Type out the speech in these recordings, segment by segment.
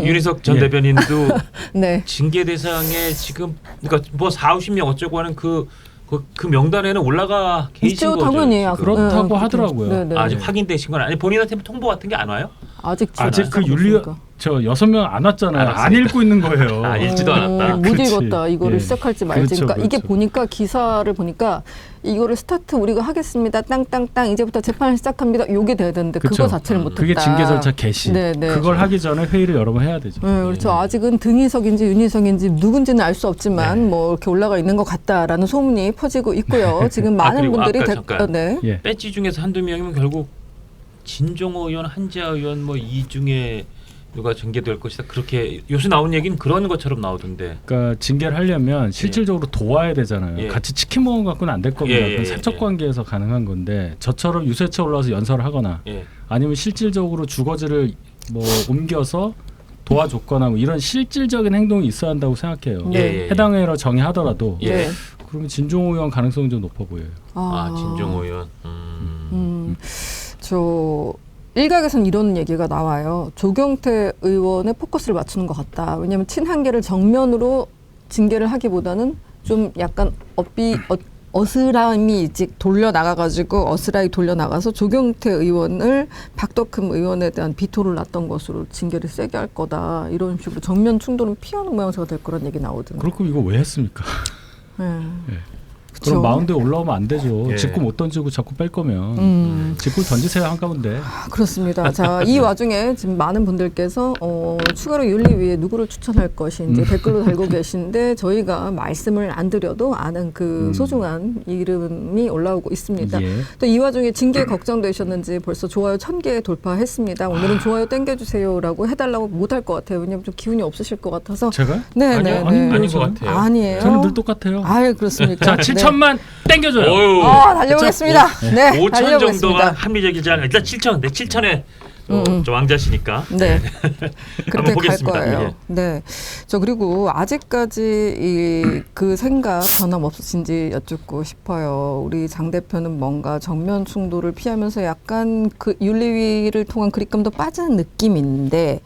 윤희석 전 대변인도 네. 징계 대상에 지금 그러니까 뭐 40, 50명 어쩌고 하는 그 명단에는 올라가 계신 있죠, 거죠. 당연히. 그렇다고 하더라고요. 네네. 아직 확인되신 건 아니 본인한테 통보 같은 게 안 와요? 아직 그 윤리 저 6명 안 왔잖아요. 안 읽고 있는 거예요. 읽지도 않았다. 못 그렇지. 읽었다. 이거를 예. 시작할지 말지. 그렇죠, 그러니까 이게 그렇죠. 보니까 기사를 보니까 이거를 스타트 우리가 하겠습니다. 땅땅땅 이제부터 재판을 시작합니다. 요게 돼야 되는데 그거 그쵸. 자체를 못했다. 그게 징계 절차 개시. 네네. 그걸 하기 전에 회의를 여러 번 해야 되죠. 네, 그렇죠. 아직은 등희석인지 윤희석인지 누군지는 알 수 없지만 뭐 이렇게 올라가 있는 것 같다라는 소문이 퍼지고 있고요. 지금 많은 그리고 분들이 아까 잠깐. 네. 예. 배지 중에서 한두 명이면 결국 진종호 의원, 한지아 의원 뭐 이 중에 누가 징계될 것이다. 그렇게 요새 나온 얘기는 그런 것처럼 나오던데. 그러니까 징계를 하려면 실질적으로 도와야 되잖아요. 예. 같이 치킨 먹은 것 갖고는 안 될 겁니다. 예, 그건 사적 관계에서 가능한 건데 저처럼 유세차 올라와서 연설을 하거나 예. 아니면 실질적으로 주거지를 뭐 옮겨서 도와줬거나 뭐 이런 실질적인 행동이 있어야 한다고 생각해요. 네. 해당 회로 정의하더라도 예. 네. 그러면 진종호 의원 가능성이 좀 높아 보여요. 진종호 의원. 저 일각에서는 이런 얘기가 나와요. 조경태 의원의 포커스를 맞추는 것 같다. 왜냐하면 친한계를 정면으로 징계를 하기보다는 좀 약간 어스라임이 이제 돌려나가가지고 어스라이 돌려나가서 조경태 의원을 박덕흠 의원에 대한 비토를 놨던 것으로 징계를 세게 할 거다. 이런 식으로 정면 충돌은 피하는 모양새가 될 거란 얘기 나오던데. 그럴 거면 이거 왜 했습니까? 네. 예. 그쵸? 그럼 마운드에 올라오면 안 되죠. 예. 직구 못 던지고 자꾸 뺄 거면 직구를 던지세요 한가운데. 그렇습니다. 자, 이 와중에 지금 많은 분들께서 추가로 윤리위에 누구를 추천할 것인지 댓글로 달고 계신데 저희가 말씀을 안 드려도 아는 그 소중한 이름이 올라오고 있습니다. 예. 또 이 와중에 징계 걱정되셨는지 벌써 좋아요 1000개 돌파했습니다. 오늘은 좋아요 땡겨주세요라고 해달라고 못할 것 같아요. 왜냐하면 좀 기운이 없으실 것 같아서. 제가? 네, 아니요, 네, 아닌 네. 것 같아요. 아니에요. 저는 늘 똑같아요. 아유, 그렇습니까? 자, 7천만 땡겨줘요. 어휴. 달려보겠습니다. 네, 5천 달려보겠습니다. 정도가 합리적이지 않아. 일단 7천. 네, 7천에 좀 왕자시니까. 네. 그렇게 한번 갈 보겠습니다. 거예요. 예. 네. 저 그리고 아직까지 그 생각 변함없으신지 여쭙고 싶어요. 우리 장 대표는 뭔가 정면 충돌을 피하면서 약간 그 윤리위를 통한 그립감도 빠지는 느낌인데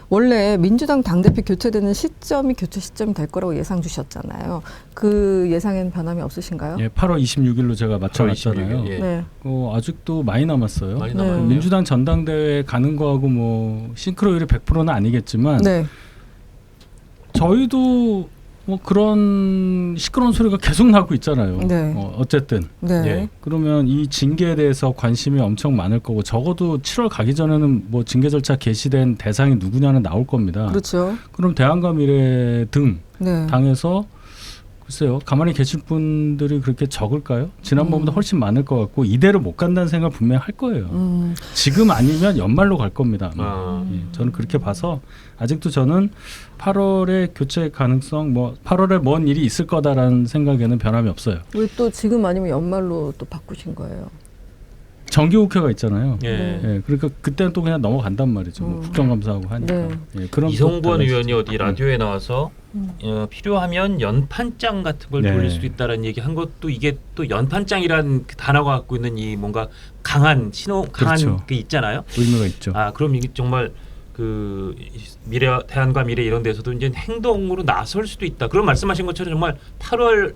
원래 민주당 당대표 교체되는 시점이 교체 시점이 될 거라고 예상 주셨잖아요. 그 예상에는 변함이 없으신가요? 예, 8월 26일로 제가 맞춰놨잖아요. 26일, 예. 네. 아직도 많이 남았어요. 많이 네. 남았네요. 민주당 전당대회 가는 거하고 뭐 싱크로율이 100%는 아니겠지만 네. 저희도 뭐 그런 시끄러운 소리가 계속 나고 있잖아요. 네. 어쨌든 네. 예. 그러면 이 징계에 대해서 관심이 엄청 많을 거고 적어도 7월 가기 전에는 뭐 징계 절차 개시된 대상이 누구냐는 나올 겁니다. 그렇죠. 그럼 대한과 미래 등 네. 당에서 글쎄요 가만히 계실 분들이 그렇게 적을까요? 지난번보다 훨씬 많을 것 같고 이대로 못 간다는 생각 분명히 할 거예요. 지금 아니면 연말로 갈 겁니다. 예, 저는 그렇게 봐서 아직도 저는 8월에 교체 가능성, 뭐 8월에 뭔 일이 있을 거다라는 생각에는 변함이 없어요. 왜 또 지금 아니면 연말로 또 바꾸신 거예요? 정기국회가 있잖아요. 예. 예, 그러니까 그때는 또 그냥 넘어간단 말이죠. 뭐 국정감사하고 하니까. 네. 예, 그런 이성권 또 달라지죠. 의원이 어디 라디오에 나와서 필요하면 연판장 같은 걸 네. 돌릴 수도 있다는 얘기 한 것도 이게 또 연판장이란 그 단어가 갖고 있는 이 뭔가 강한 신호 강한 그렇죠. 게 있잖아요. 의미가 있죠. 그럼 이게 정말 그 미래 대안과 미래 이런 데서도 이제 행동으로 나설 수도 있다. 그런 말씀하신 것처럼 정말 8월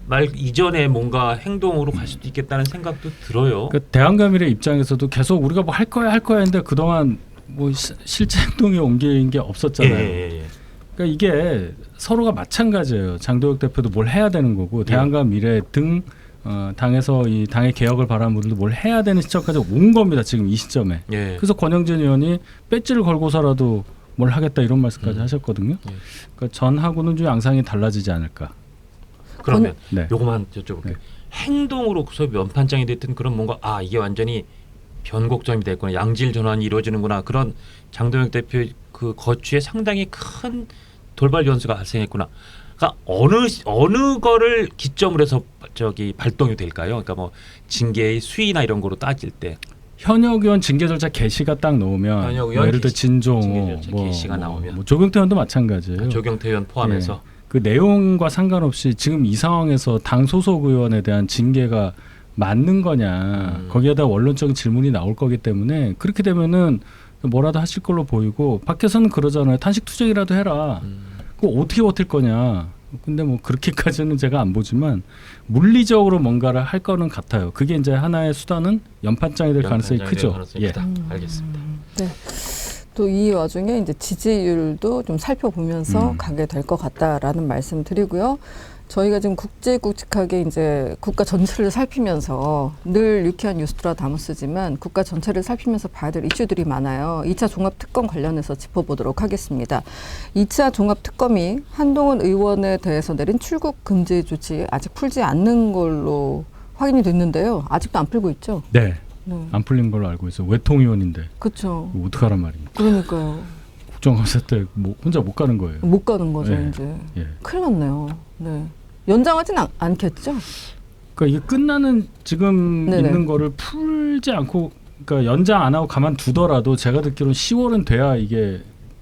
말 이전에 뭔가 행동으로 갈 수도 있겠다는 생각도 들어요. 그러니까 대한감일의 입장에서도 계속 우리가 뭐 할 거야 했는데 그동안 뭐 실제 행동에 옮긴 게 없었잖아요. 예. 그러니까 이게 서로가 마찬가지예요. 장도혁 대표도 뭘 해야 되는 거고 대한과 미래 등 당에서 이 당의 개혁을 바라는 분들도 뭘 해야 되는 시점까지 온 겁니다. 지금 이 시점에. 예. 그래서 권영진 의원이 배지를 걸고서라도 뭘 하겠다 이런 말씀까지 하셨거든요. 그러니까 전하고는 좀 양상이 달라지지 않을까. 그러면 네. 요거만 여쭤볼게요. 행동으로서 연판장이 됐든 그런 뭔가 이게 완전히 변곡점이 됐구나, 양질 전환이 이루어지는구나, 그런 장도혁 대표 그 거취에 상당히 큰 돌발 변수가 발생했구나. 그러니까 어느 거를 기점으로 해서 발동이 될까요? 그러니까 뭐 징계의 수위나 이런 거로 따질 때 현역 의원 징계 절차 개시가 딱 나오면 현역 뭐 의원 예를 들어 징계 진종호, 절차 개시가 나오면. 뭐 조경태 의원도 마찬가지예요. 조경태 의원 포함해서 그 내용과 상관없이 지금 이 상황에서 당 소속 의원에 대한 징계가 맞는 거냐 거기에다 원론적인 질문이 나올 거기 때문에 그렇게 되면은 뭐라도 하실 걸로 보이고 밖에서는 그러잖아요. 단식 투쟁이라도 해라. 그거 어떻게 버틸 거냐. 근데 뭐 그렇게까지는 제가 안 보지만 물리적으로 뭔가를 할 거는 같아요. 그게 이제 하나의 수단은 연판장이 될 가능성이 크죠. 예. 알겠습니다. 네. 또 이 와중에 이제 지지율도 좀 살펴보면서 가게 될 것 같다라는 말씀 드리고요. 저희가 지금 굵직굵직하게 이제 국가 전체를 살피면서 늘 유쾌한 뉴스트라 다무스지만 국가 전체를 살피면서 봐야 될 이슈들이 많아요. 2차 종합특검 관련해서 짚어보도록 하겠습니다. 2차 종합특검이 한동훈 의원에 대해서 내린 출국 금지 조치 아직 풀지 않는 걸로 확인이 됐는데요. 아직도 안 풀고 있죠? 네. 네. 안 풀린 걸로 알고 있어요. 외통위원인데. 그렇죠. 이거 어떡하란 말입니까? 그러니까요. 국정감사 때 뭐 혼자 못 가는 거예요. 못 가는 거죠, 네. 이제. 예. 큰일 났네요. 네. 연장하진 않겠죠? 그러니까 이게 끝나는 지금 네네. 있는 거를 풀지 않고 그러니까 연장 안 하고 가만 두더라도 제가 듣기로는 10월은 돼야 이게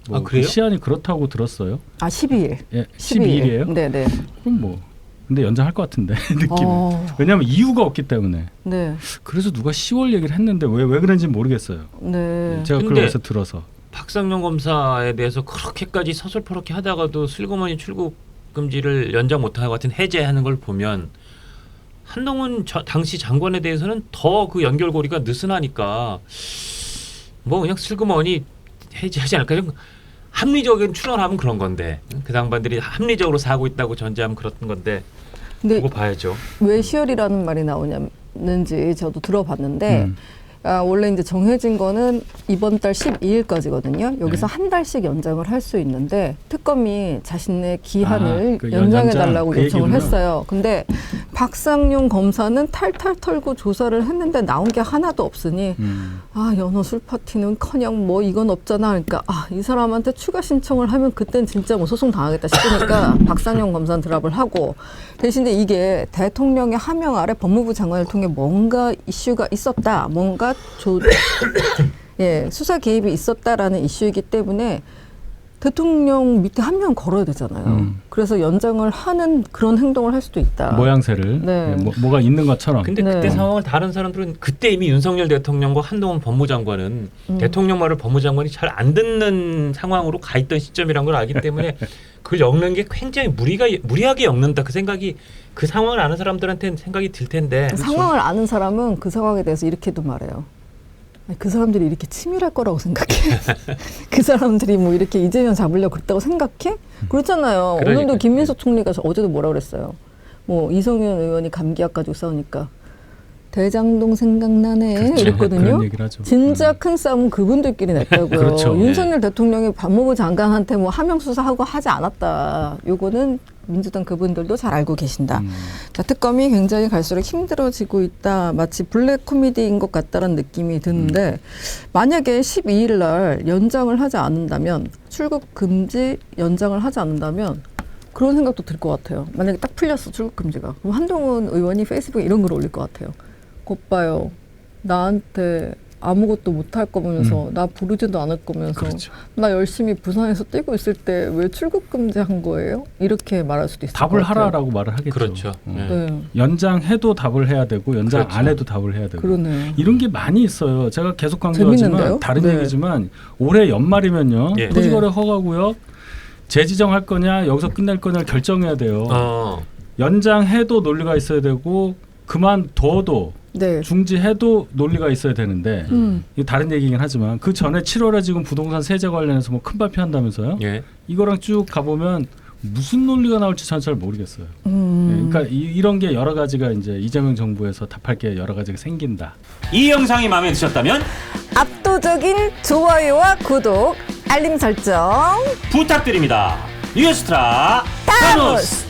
뭐 아, 그래요? 시한이 그렇다고 들었어요. 아, 12일. 예, 12일이에요? 네네. 그럼 뭐 근데 연장할 것 같은데 느낌이. 어, 왜냐하면 이유가 없기 때문에. 네. 그래서 누가 10월 얘기를 했는데 왜 그런지 모르겠어요. 네. 제가 근데 그걸 어디서 들어서. 박상용 검사에 대해서 그렇게까지 서슬퍼렇게 하다가도 슬그머니 출국 금지를 연장 못할 것 같은 해제하는 걸 보면 한동훈 당시 장관에 대해서는 더 그 연결고리가 느슨하니까 뭐 그냥 슬그머니 해제하지 않을까. 좀 합리적인 추론하면 그런 건데 그 양반들이 합리적으로 사고 있다고 전제하면 그런 건데 근데 그거 봐야죠. 왜 10월이라는 말이 나오는지 저도 들어봤는데 원래 이제 정해진 거는 이번 달 12일까지거든요. 여기서 네. 한 달씩 연장을 할 수 있는데 특검이 자신의 기한을 그 연장해 달라고 그 요청을 얘기구나. 했어요. 근데 박상용 검사는 탈탈 털고 조사를 했는데 나온 게 하나도 없으니 아, 연어 술 파티는커녕 뭐 이건 없잖아. 그러니까 아, 이 사람한테 추가 신청을 하면 그땐 진짜 뭐 소송 당하겠다 싶으니까 박상용 검사는 드랍을 하고 대신에 이게 대통령의 하명 아래 법무부 장관을 통해 뭔가 이슈가 있었다. 뭔가 예, 수사 개입이 있었다라는 이슈이기 때문에 대통령 밑에 한 명 걸어야 되잖아요. 그래서 연장을 하는 그런 행동을 할 수도 있다. 모양새를 네. 예, 뭐가 있는 것처럼. 근데 네. 그때 상황을 다른 사람들은 그때 이미 윤석열 대통령과 한동훈 법무장관은 대통령 말을 법무장관이 잘 안 듣는 상황으로 가 있던 시점이란 걸 알기 때문에 그걸 엮는 게 굉장히 무리하게 엮는다. 그 생각이 그 상황을 아는 사람들한테는 생각이 들 텐데. 상황을 아는 사람은 그 상황에 대해서 이렇게도 말해요. 아니, 그 사람들이 이렇게 치밀할 거라고 생각해? 그 사람들이 뭐 이렇게 이재명 잡으려고 그랬다고 생각해? 그렇잖아요. 그러니까. 오늘도 김민석 총리가 어제도 뭐라 그랬어요. 뭐 이성윤 의원이 감기약 가지고 싸우니까 대장동 생각나네 그렇죠. 이랬거든요. 그런 얘기를 하죠. 진짜 큰 싸움은 그분들끼리 냈다고요. 그렇죠. 윤석열 대통령이 법무부 장관한테 뭐 하명 수사하고 하지 않았다. 요거는 민주당 그분들도 잘 알고 계신다. 자, 특검이 굉장히 갈수록 힘들어지고 있다. 마치 블랙 코미디인 것 같다는 느낌이 드는데 만약에 12일 날 연장을 하지 않는다면 출국 금지 연장을 하지 않는다면 그런 생각도 들 것 같아요. 만약에 딱 풀렸어 출국 금지가. 그럼 한동훈 의원이 페이스북에 이런 글을 올릴 것 같아요. 곧 봐요. 나한테 아무것도 못할 거면서 나 부르지도 않을 거면서 그렇죠. 나 열심히 부산에서 뛰고 있을 때 왜 출국 금지한 거예요? 이렇게 말할 수도 있을 것 답을 같아요. 하라라고 말을 하겠죠. 그렇죠. 네. 네, 연장해도 답을 해야 되고 연장 그렇죠. 안 해도 답을 해야 되고 그러네요. 이런 게 많이 있어요. 제가 계속 강조하지만 재밌는데요? 다른 네. 얘기지만 올해 연말이면요. 예. 토지거래 허가구역 재지정할 거냐 여기서 끝낼 거냐를 결정해야 돼요. 연장해도 논리가 있어야 되고 그만둬도 네. 중지해도 논리가 있어야 되는데 이거 다른 얘기긴 하지만 그 전에 7월에 지금 부동산 세제 관련해서 뭐 큰 발표한다면서요? 예. 이거랑 쭉 가보면 무슨 논리가 나올지 저는 잘 모르겠어요. 예, 그러니까 이런 게 여러 가지가 이제 이재명 정부에서 답할 게 여러 가지가 생긴다. 이 영상이 마음에 드셨다면 압도적인 좋아요와 구독, 알림 설정 부탁드립니다. 뉴스트라 다무스.